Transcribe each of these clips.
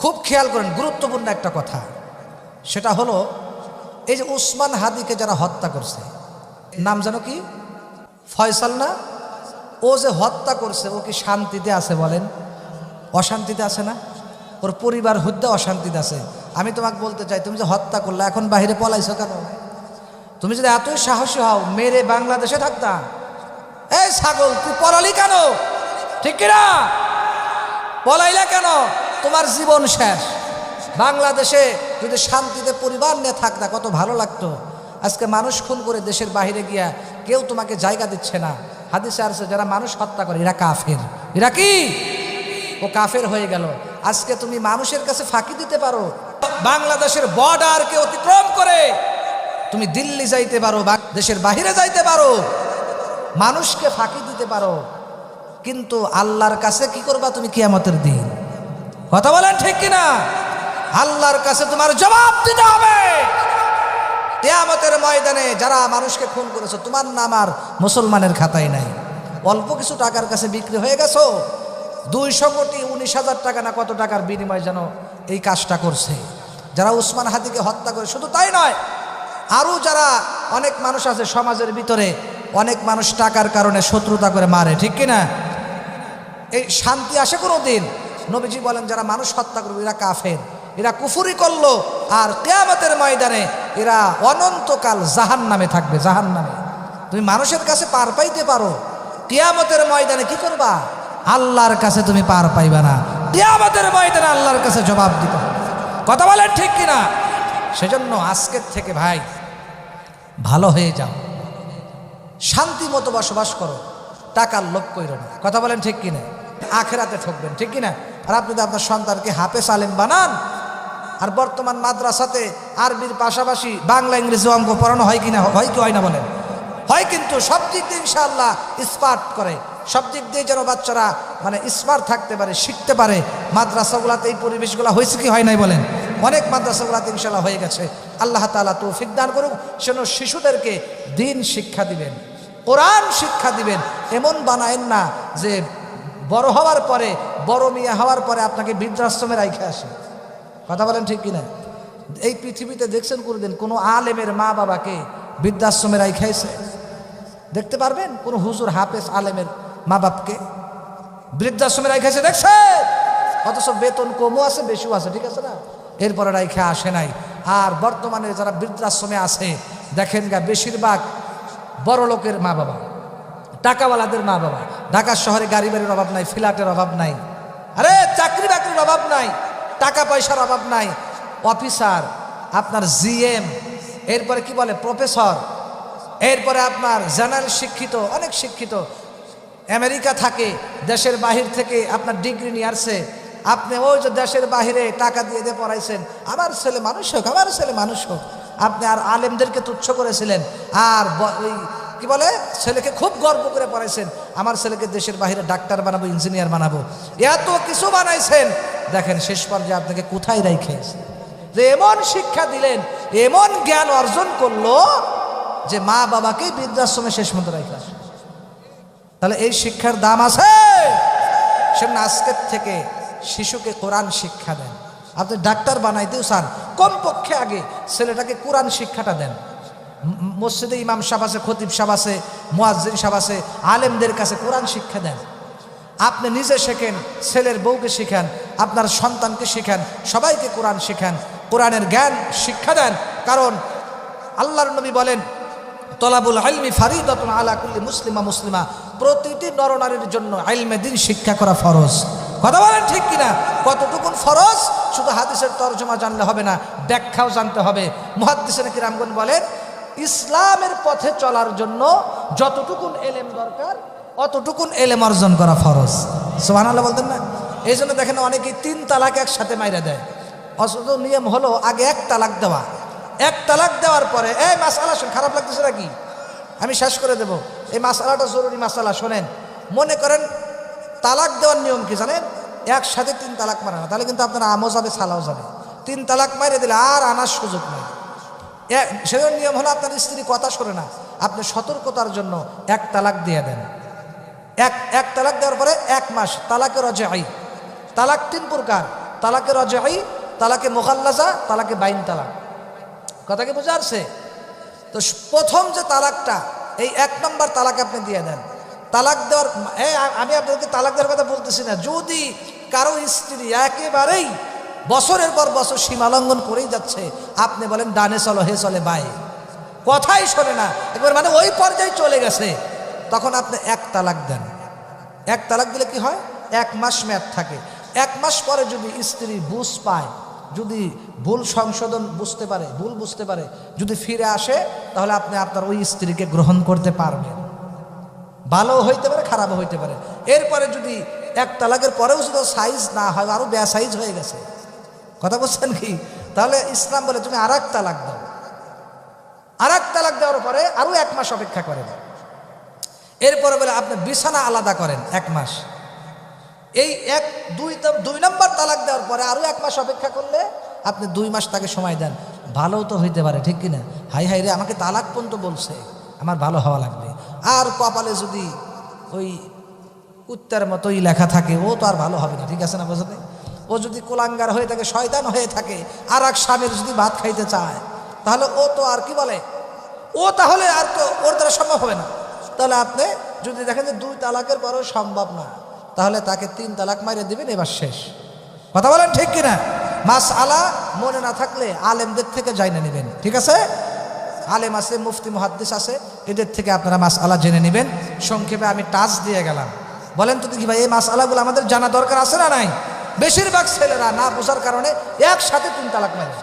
খুব খেয়াল করেন, গুরুত্বপূর্ণ একটা কথা। সেটা হলো এই যে উসমান হাদিকে যারা হত্যা করছে, নাম জানো কি? ফয়সাল না? ও যে হত্যা করছে ও কি শান্তিতে আছে বলেন? অশান্তিতে আছে না? ওর পরিবার হুদ্দা অশান্তিতে আছে। আমি তোমাকে বলতে চাই, তুমি যে হত্যা করলে এখন বাহিরে পলাইছো কেন? তুমি যদি এতই সাহসী হও, মেরে বাংলাদেশে থাকতা। এই ছাগল, তুই পলালি কেন? ঠিক কিনা? পলাইলা কেন? তোমার জীবন শেষ। বাংলাদেশে যদি শান্তিতে পরিবার নিয়ে থাকতা কত ভালো লাগতো। আজকে মানুষ খুন করে দেশের বাইরে গিয়া কেউ তোমাকে জায়গা দিচ্ছে না। হাদিসে আছে যারা মানুষ হত্যা করে এরা কাফের। এরা কি? ও কাফের হয়ে গেল। আজকে তুমি মানুষের কাছে ফাঁকি দিতে পারো, বাংলাদেশের বর্ডারকে অতিক্রম করে তুমি দিল্লি যাইতে পারো, দেশের বাইরে যাইতে পারো, মানুষকে ফাঁকি দিতে পারো, কিন্তু আল্লাহর কাছে কি করবা তুমি কিয়ামতের দিন? কথা বলেন ঠিক কিনা? আল্লাহর কাছে তোমার জবাব দিতে হবে। কিয়ামতের ময়দানে যারা মানুষকে খুন করেছো তোমার নাম আর মুসলমানের খাতায় নাই। অল্প কিছু টাকার কাছে বিক্রি হয়ে গেছো। 200 কোটি 19,000 টাকা না কত টাকার বিনিময় যেন এই কাজটা করছে যারা উসমান হাদিকে হত্যা করে। শুধু তাই নয়, আরও যারা অনেক মানুষ আছে সমাজের ভিতরে, অনেক মানুষ টাকার কারণে শত্রুতা করে মারে, ঠিক কিনা? এই শান্তি আসে কোনো দিন? নবীজি বলেন যারা মানুষ হত্যা করবে এরা কাফের, এরা কুফরি করলো, আর কিয়ামতের ময়দানে এরা অনন্তকাল জাহান্নামে থাকবে, জাহান্নামে। তুমি মানুষের কাছে পার পাইতে পারো, কিয়ামতের ময়দানে কি করবা? আল্লাহর কাছে তুমি পার পাইবা না। কিয়ামতের ময়দানে আল্লাহর কাছে জবাব দিতে হবে। কথা বলেন ঠিক কিনা? সেজন্য আজকের থেকে ভাই ভালো হয়ে যাও, শান্তি মতো বসবাস করো, টাকার লোভ কইরো না। কথা বলেন ঠিক কিনা? আখেরাতে ঠকবেন, ঠিক কিনা? আর আপনি যদি আপনার সন্তানকে হাফেজ আলেম বানান, আর বর্তমান মাদ্রাসাতে আরবির পাশাপাশি বাংলা ইংরেজি অঙ্ক পড়ানো হয় কিনা? হয় কি হয় না বলেন? হয়, কিন্তু সব দিক দিয়ে ইনশাআল্লাহ স্মার্ট করে, সব দিক দিয়ে যেন বাচ্চারা মানে স্মার্ট থাকতে পারে, শিখতে পারে। মাদ্রাসাগুলোতে এই পরিবেশগুলো হয়েছে কি হয় নাই বলেন? অনেক মাদ্রাসাগুলোতে ইনশাআল্লাহ হয়ে গেছে। আল্লাহ তাআলা তৌফিক দান করুক, সেজন্য শিশুদেরকে দিন শিক্ষা দিবেন, কোরআন শিক্ষা দিবেন। এমন বানায়েন না যে বড় হওয়ার পরে, বড় মিয়া হওয়ার পরে আপনাকে বৃদ্ধাশ্রমে রাইখে আসে। কথা বলেন ঠিক কিনা? এই পৃথিবীতে দেখছেন কোনোদিন কোনো আলেমের মা বাবাকে বৃদ্ধাশ্রমে রাইখাইছে? দেখতে পারবেন কোনো হুজুর হাফেজ আলেমের মা বাপকে বৃদ্ধাশ্রমে রাইখাইছে? দেখছে? অথচ বেতন কমও আছে বেশিও আছে, ঠিক আছে না? এরপরে রাইখা আসে নাই। আর বর্তমানে যারা বৃদ্ধাশ্রমে আছে দেখেন গা, বেশিরভাগ বড় লোকের মা বাবা, টাকাওয়ালাদের মা বাবা। ঢাকা শহরে গাড়ি বাড়ির অভাব নাই, ফ্ল্যাটের অভাব নাই, আরে চাকরি বাকরির অভাব নাই, টাকা পয়সার অভাব নাই। অফিসার, আপনার জিএম, এরপরে কি বলে প্রফেসর, এরপরে আপনার জেনারেল শিক্ষিত, অনেক শিক্ষিত, আমেরিকা থাকে, দেশের বাহির থেকে আপনার ডিগ্রি নিয়ে আসছে। আপনি ওই যে দেশের বাহিরে টাকা দিয়ে দিয়ে পড়াইছেন, আমার ছেলে মানুষ হোক, আমার ছেলে মানুষ হোক। আপনি আর আলেমদেরকে তুচ্ছ করেছিলেন, আর ওই কি বলে ছেলেকে খুব গর্ব করে পড়াইছেন, আমার ছেলেকে দেশের বাহিরে ডাক্তার বানাবো, ইঞ্জিনিয়ার বানাবো, এত কিছু বানাইছেন। দেখেন শেষ পর্যায়ে আপনাকে কোথায় রাইখেছে? যে এমন শিক্ষা দিলেন, এমন জ্ঞান অর্জন করলো যে মা বাবাকে বৃদ্ধাশ্রমে শেষ মতো রাইখে। তাহলে এই শিক্ষার দাম আছে। সেজন্য আজকের থেকে শিশুকে কোরআন শিক্ষা দেন। আপনি ডাক্তার বানাইতেও চান, কমপক্ষে আগে ছেলেটাকে কোরআন শিক্ষাটা দেন। মসজিদে ইমাম সাহেব আছে, খতিব সাহেব আছে, মুয়াজ্জিন সাহেব আছে, আলেমদের কাছে কোরআন শিক্ষা দেন। আপনি নিজে শেখেন, ছেলের বউকে শিখান, আপনার সন্তানকে শিখান, সবাইকে কোরআন শিখান, কোরআনের জ্ঞান শিক্ষা দেন। কারণ আল্লাহর নবী বলেন তলাবুল ইলমি ফারিদাতুন আলা কুল্লি মুসলিমা মুসলিমা, প্রতিটি নরনারীর জন্য ইলমে দ্বীন শিক্ষা করা ফরজ। কথা বলেন ঠিক কিনা? কতটুকুন ফরজ? শুধু হাদিসের তরজমা জানলে হবে না, ব্যাখ্যাও জানতে হবে। মুহাদ্দিসিনে কিরামগণ বলেন ইসলামের পথে চলার জন্য যতটুকুন এলেম দরকার অতটুকুন এলেম অর্জন করা ফরজ। সুবহানাল্লাহ বলতেন না? এই জন্য দেখেন অনেকেই 3 তালাক একসাথে মাইরা দেয়। অথচ নিয়ম হলো আগে 1 তালাক দেওয়া। 1 তালাক দেওয়ার পরে, এই মাসালা শুন, খারাপ লাগতেছে নাকি? আমি শেষ করে দেব। এই মাসালাটা জরুরি মাসালা, শোনেন। মনে করেন তালাক দেওয়ার নিয়ম কি জানেন? একসাথে 3 তালাক মারা না, তাহলে কিন্তু আপনার আমও যাবে, সালাও যাবে। 3 তালাক মাইরে দিলে আর আনার সুযোগ নেই। সেজন্য নিয়ম হলো আপনার স্ত্রী কথা শোনে না, আপনি সতর্কতার জন্য 1 তালাক দিয়ে দেন। এক তালাক দেওয়ার পরে 1 মাস তালাকে রজাই। তালাক 3 প্রকার। তালাকে রজঈ, তালাকে মুখাল্লাজা, তালাকে বাইন তালাক। কথা কি বোঝা যাচ্ছে? তো প্রথম যে তালাকটা, এই 1 নম্বর তালাক আপনি দিয়ে দেন। তালাক দেওয়ার আমি আপনাদেরকে তালাক দেওয়ার কথা বলতেছি না। যদি কারো স্ত্রী একেবারেই বছরের পর বছর সীমা লঙ্ঘন করেই যাচ্ছে, আপনি বলেন ডানে চলো হে চলে বাই, কথাই শোনে না, একবার মানে ওই পর্যায়ে চলে গেছে, তখন আপনি 1 তালাক দেন। 1 তালাক দিলে কি হয়? 1 মাস মেয়াদ থাকে। 1 মাস পরে যদি স্ত্রী বুঝ পায়, যদি ভুল সংশোধন বুঝতে পারে, ভুল বুঝতে পারে, যদি ফিরে আসে, তাহলে আপনি আপনার ওই স্ত্রীকে গ্রহণ করতে পারবেন। ভালো হইতে পারে, খারাপও হইতে পারে। এরপরে যদি 1 তালাকের পরেও যদি সাইজ না হয়, আরো বেসাইজ হয়ে গেছে, কথা বলছেন কি, তাহলে ইসলাম বলে তুমি আর 1 তালাক দাও। আর 1 তালাক দেওয়ার পরে আরো 1 মাস অপেক্ষা করেন। এরপরে বলে আপনি বিছানা আলাদা করেন 1 মাস। এই 2 নম্বর তালাক দেওয়ার পরে আরো 1 মাস অপেক্ষা করলে আপনি 2 মাস তাকে সময় দেন। ভালো তো হইতে পারে, ঠিক কিনা? হাই হাই রে, আমাকে তালাক পর্যন্ত বলছে, আমার ভালো হওয়া লাগবে। আর কপালে যদি ওই কুত্তার মতোই লেখা থাকে, ও তো আর ভালো হবে না, ঠিক আছে না? বুঝতে, ও যদি কুলাঙ্গার হয়ে থাকে, শয়তান হয়ে থাকে, আর এক স্বামীর যদি ভাত খাইতে চায়, তাহলে ও তো আর কি বলে, ও তাহলে আর তো ওর দ্বারা সম্ভব হবে না। তাহলে আপনি যদি দেখেন যে 2 তালাকের পরেও সম্ভব না, তাহলে তাকে 3 তালাক মারিয়ে দিবেন, এবার শেষ। কথা বলেন ঠিক কিনা? মাসআলা মনে না থাকলে আলেমদের থেকে জানিয়ে নেবেন, ঠিক আছে? আলেম আছে, মুফতি মুহাদ্দিস আছে, এদের থেকে আপনারা মাসআলা জেনে নেবেন। সংক্ষেপে আমি টাচ দিয়ে গেলাম। বলেন তো দেখি ভাই, এই মাসআলাগুলো আমাদের জানা দরকার আছে না নাই? বেশিরভাগ ছেলেরা না বোঝার কারণে একসাথে 3 তালাক মারে।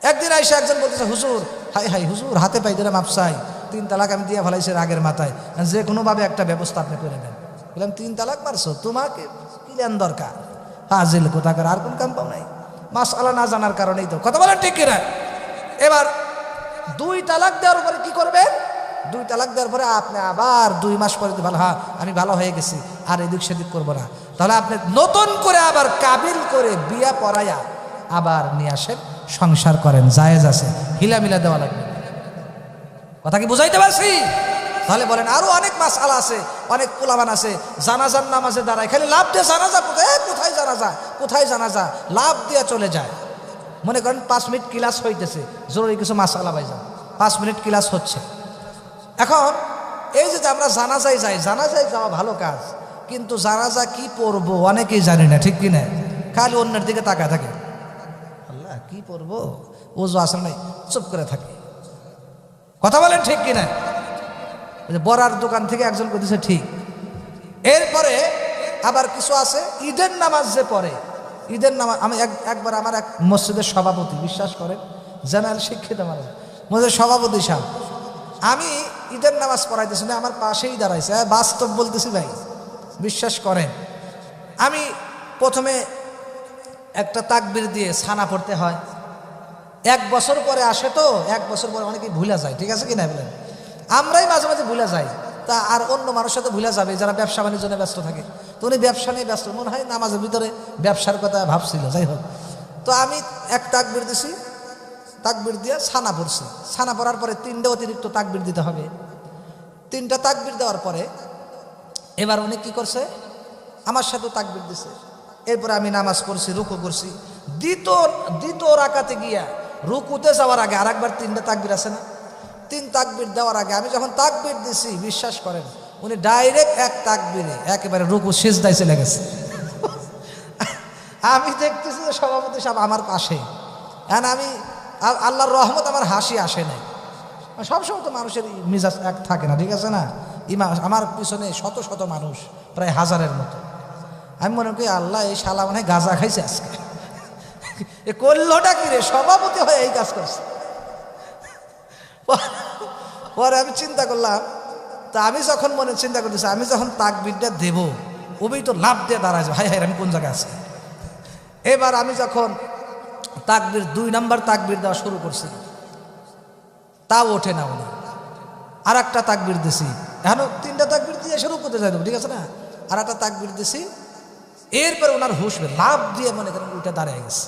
একদিন আইসা একজন বলতেছে, হুজুর, হাই হাই হুজুর, হাতে পাই ধরে মাপ চাই, 3 তালাক আমি দিয়ে ফেলাইছি রাগের মাথায়, যে কোনোভাবে একটা ব্যবস্থা আপনি করে দেন। বললাম 3 তালাক মারছো, তোমাকে কি জ্ঞান দরকার? হাজিল কোথাকার, আর কোন কাম পাও নাই, মাসআলা না জানার কারণেই তো। কথা বলেন ঠিক কিনা? এবার 2 তালাক দেওয়ার পরে কি করবেন? 2 তালাক দেওয়ার পরে আপনি আবার 2 মাস পরে ভালো, হ্যাঁ আমি ভালো হয়ে গেছি, আর এদিক সেদিক করবো না, তাহলে আপনি নতুন করে আবার কাবিল করে বিয়া পড়াইয়া আবার নিয়ে আসেন, সংসার করেন, জায়েজ আছে, হিলামিলা দেওয়া লাগবে। কথা কি বুঝাইতে পারছি? তাহলে বলেন আরো অনেক মাসআলা আছে, অনেক পোলাবান আছে জানাজার নামাজে দাঁড়ায়, খালি লাভ দিয়ে জানাজা, কোথায় জানাজা, কোথায় জানাজা, লাভ দিয়ে চলে যায়। মনে করেন 5 মিনিট ক্লাস হইতেছে, জরুরি কিছু মাসআলা ভাইজান, 5 মিনিট ক্লাস হচ্ছে। এখন এই যে আমরা জানাজায় যাই, জানাজায় যাওয়া ভালো কাজ, কিন্তু জানাজা কি পড়বো অনেকেই জানি না, ঠিক কিনা? খালি অন্যের দিকে তাকায় থাকে, আল্লাহ কি পড়বো, ওযু আসল নাই, চুপ করে থাকে। কথা বলেন ঠিক কিনা? বড়ার দোকান থেকে একজন করতেছে, ঠিক। এরপরে আবার কিছু আছে ঈদের নামাজ যে পড়ে, ঈদের নামাজ, আমি একবার আমার এক মসজিদের সভাপতি, বিশ্বাস করেন, জেনারেল শিক্ষিত মানুষ, মসজিদের সভাপতি সাহেব, আমি ঈদের নামাজ পড়াইতেছি না, আমার পাশেই দাঁড়াইছে, বাস্তব বলতেছি ভাই, বিশ্বাস করেন। আমি প্রথমে একটা তাকবীর দিয়ে ছানা পড়তে হয়, 1 বছর পরে আসে, তো 1 বছর পরে অনেকেই ভুলে যায়, ঠিক আছে কিনা বলেন? আমরাই মাঝে মাঝে ভুলে যাই, তা আর অন্য মানুষের সাথে ভুলে যাবে যারা ব্যবসা বাণিজ্য নিয়ে ব্যস্ত থাকে। তো উনি ব্যবসা নিয়ে ব্যস্ত, মনে হয় নামাজের ভিতরে ব্যবসার কথা ভাবছিল, যাই হোক। তো আমি 1 তাকবীর দিছি, তাকবীর দিয়ে ছানা পড়ছি, ছানা পড়ার পরে 3টে অতিরিক্ত তাকবীর দিতে হবে। 3টা তাকবীর দেওয়ার পরে এবার উনি কি করছে, আমার সাথে তাকবীর দিছে। এরপরে আমি নামাজ পড়ছি, রুকু করছি। দ্বিতীয় রাকাতে গিয়া রুকুতে যাওয়ার আগে আরেকবার 3টা তাকবীর আছে না, 3 তাকবীর দেওয়ার আগে আমি যখন তাকবীর দিছি, বিশ্বাস করেন উনি ডাইরেক্ট 1 তাকবীরে একেবারে রুকু সিজদায় চলে গেছে। আমি দেখতেছি যে সভাপতি সাহেব আমার পাশে, আমি আল্লাহর রহমত, আমার হাসি আসে নাই। সবসময় তো মানুষের মিজাজ এক থাকে না, ঠিক আছে না? আমার পিছনে শত শত মানুষ, প্রায় 1000-এর মতো। আমি মনে করি আল্লাহ, এই শালা মনে হয় গাঁজা খাইছে আজকে, এ করলোটা কি রে, সভাপতি হয়ে এই কাজ করছে। পরে আমি চিন্তা করলাম, তা আমি যখন মনে চিন্তা করতেছি, আমি যখন তাকবীরটা দেব, ওই তো লাভ দিয়ে দাঁড়ায়, হাই হাই আমি কোন জায়গায় আছি। এবার আমি যখন তাকবীর 2 নম্বর তাকবীর দেওয়া শুরু করছি, তাও ওঠে না উনি। আর একটা তাকবীর দিছি, এখন 3টা তাকবীর দিয়ে শুরু করতে যাই, ঠিক আছে না? আর একটা তাকবীর দিছি, এরপর ওনার হুশ লাভ দিয়ে মনে করেন ওইটা দাঁড়িয়ে গেছে।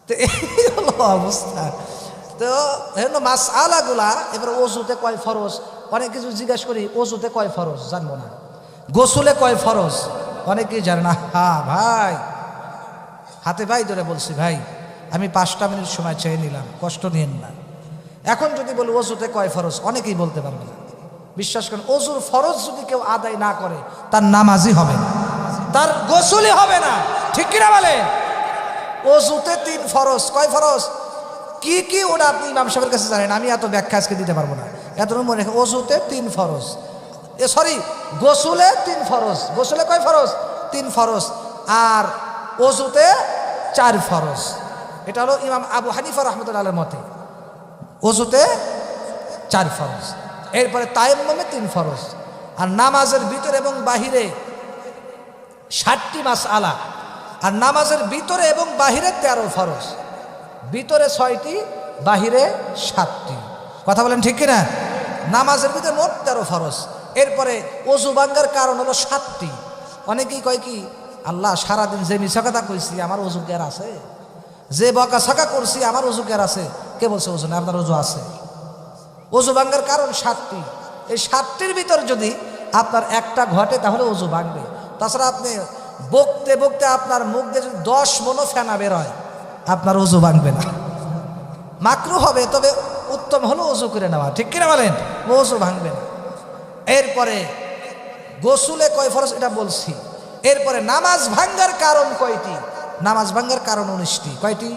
তো এই হলো অবস্থা। তো এজন্য মাসআলাগুলা, এবার ওযুতে কয় ফরজ, অনেক কিছু জিজ্ঞেস করি, ওযুতে কয় ফরজ জানবো না, গোসলে কয় ফরজ অনেকেই জানে না। হ্যাঁ ভাই, হাতে ভাই ধরে বলছি, ভাই আমি 5টা মিনিট সময় চেয়ে নিলাম, কষ্ট নিয়েন না। এখন যদি বলি অজুতে কয় ফরজ, অনেকেই বলতে পারবে না। বিশ্বাস করেন, অজুর ফরজ যদি কেউ আদায় না করে তার নামাজই হবে না, তার গোসলই হবে না। ঠিক কিনা বলে? অজুতে 3 ফরজ। কয় ফরজ? কি কি ওটা আপনি ইমাম সাহেবের কাছে জানেন, আমি এত ব্যাখ্যা আজকে দিতে পারবো না। এত মনে রেখে, অজুতে 3 ফরজ, গোসলে 3 ফরজ। গোসলে কয় ফরজ? 3 ফরজ। আর অজুতে 4 ফরজ। এটা হলো ইমাম আবু হানিফা রাহমাতুল্লাহির মতে। অজুতে 4 ফরজ, এরপরে তায়াম্মুমে 3 ফরজ। আর নামাজের ভিতরে এবং বাহিরে 60টি মাসআলা, আর নামাজের ভিতরে এবং বাহিরে 13 ফরজ। ভিতরে 6টি, বাহিরে 7টি। কথা বলেন ঠিক কিনা? নামাজের ভিতরে মোট 13 ফরজ। এরপরে অজু ভাঙ্গার কারণ হলো 7টি। অনেকেই কয় কি, আল্লাহ সারাদিন যে মিছা কথা কইছি আমার অজু জ্ঞান আছে, যে বকা সাকা করছি আমার অজু জ্ঞান আছে। কে বলছে অজু না? আপনার অজু আছে। অজু ভাঙ্গার কারণ 7টি। এই 7টির ভিতর যদি আপনার একটা ঘটে তাহলে অজু ভাঙবে। তাছাড়া আপনি বকতে বকতে আপনার মুখ দিয়ে যদি 10 মনো ফেনা বের হয়, আপনার অজু ভাঙবে না। মাকরু হবে, তবে উত্তম হলো অজু করে নেওয়া। ঠিক কিনা বলেন? অজু ভাঙবে না। এরপরে গোসলে কয় ফরজ এটা বলছি। এরপরে নামাজ ভাঙ্গার কারণ কয়টি? নামাজ ভাঙ্গার কারণ 19টি। কয়টি?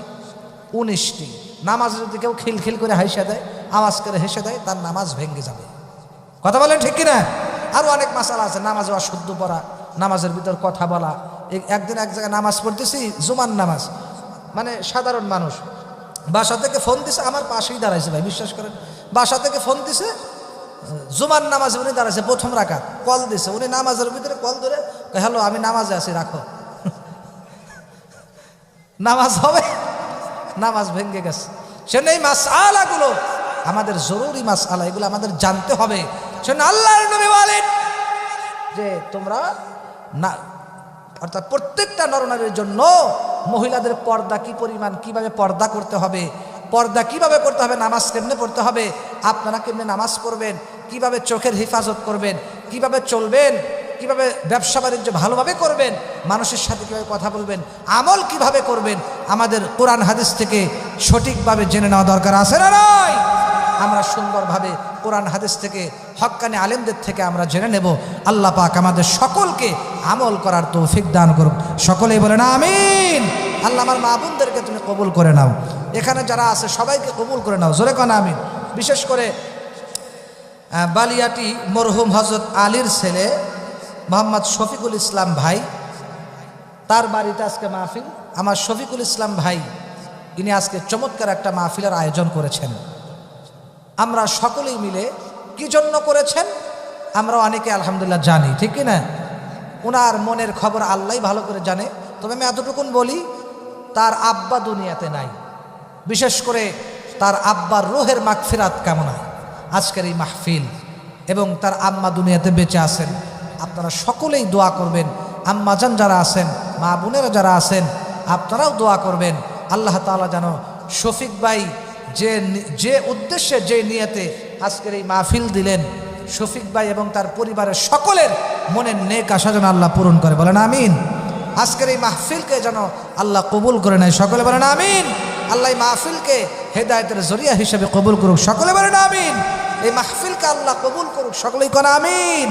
19টি। নামাজ যদি কেউ খিলখিল করে হাসে দেয়, আওয়াজ করে হেসে দেয়, তার নামাজ ভেঙে যাবে। কথা বলেন ঠিক কিনা? আরও অনেক মাসালা আছে। নামাজে অশুদ্ধ পড়া, নামাজের ভিতর কথা বলা। একদিন এক জায়গায় নামাজ পড়তেছি, জুমার নামাজ, মানে সাধারণ মানুষ বাসা থেকে ফোন দিছে, আমার পাশেই দাঁড়াইছে ভাই, বিশ্বাস করেন। বাসা থেকে ফোন দিছে, জুমার নামাজে উনি দাঁড়াইছে, 1ম রাকাত, কল দিছে। উনি নামাজের ভিতরে কল ধরে, হ্যালো আমি নামাজে আছি, রাখো। নামাজ হবে? নামাজ ভেঙে গেছে। সেজন্য এই মাসআলাগুলো আমাদের জরুরি মাসআলা, এগুলো আমাদের জানতে হবে। সেজন্য আল্লাহর নবী বলেন যে তোমরা না, অর্থাৎ প্রত্যেকটা নরনারীর জন্য মহিলাদের পর্দা কি পরিমাণ, কিভাবে পর্দা করতে হবে, পর্দা কিভাবে করতে হবে, নামাজ কেমনে পড়তে হবে, আপনারা কেমনে নামাজ পড়বেন, কিভাবে চোখের হেফাজত করবেন, কিভাবে চলবেন, কিভাবে ব্যবসা বাণিজ্য ভালোভাবে করবেন, মানুষের সাথে কীভাবে কথা বলবেন, আমল কিভাবে করবেন, আমাদের কোরআন হাদিস থেকে সঠিকভাবে জেনে নেওয়া দরকার আছে না নয়? আমরা সুন্দরভাবে কোরআন হাদিস থেকে, হক্কানি আলেমদের থেকে আমরা জেনে নেব। আল্লাহ পাক আমাদের সকলকে আমল করার তৌফিক দান করুক। সকলেই বলেন আমিন। আল্লাহ আমার মা বোনদেরকে তুমি কবুল করে নাও, এখানে যারা আছে সবাইকে কবুল করে নাও, জোরে কোন আমিন। বিশেষ করে বালিয়াটি মরহুম হযরত আলীর ছেলে মোহাম্মদ শফিকুল ইসলাম ভাই, তার বাড়িতে আজকে মাহফিল। আমার শফিকুল ইসলাম ভাই, ইনি আজকে চমৎকার একটা মাহফিলের আয়োজন করেছেন। আমরা সকলেই মিলে কি জন্য করেছেন আমরা অনেকে আলহামদুলিল্লাহ জানি, ঠিক কি না? ওনার মনের খবর আল্লাহই ভালো করে জানে। তবে আমি এতটুকুন বলি, তার আব্বা দুনিয়াতে নাই। বিশেষ করে তার আব্বার রুহের মাগফিরাত কামনায় আজকের এই মাহফিল, এবং তার আম্মা দুনিয়াতে বেঁচে আছেন। আপনারা সকলেই দোয়া করবেন। আম্মাজান যারা আছেন, মা বোনেরা যারা আছেন, আপনারাও দোয়া করবেন। আল্লাহ তাআলা যেন শফিক ভাই যে উদ্দেশ্যে, যে নিয়তে আজকের এই মাহফিল দিলেন, শফিক ভাই এবং তার পরিবারের সকলের মনের নেক আশা যেন আল্লাহ পূরণ করে। বলেন আমিন। আজকের এই মাহফিলকে যেন আল্লাহ কবুল করে নেয়। সকলে বলেন আমিন। আল্লাহ এই মাহফিলকে হেদায়েতের জরিয়া হিসেবে কবুল করুক। সকলে বলেন আমিন। এই মাহফিলকে আল্লাহ কবুল করুক। সকলেই কোন আমিন।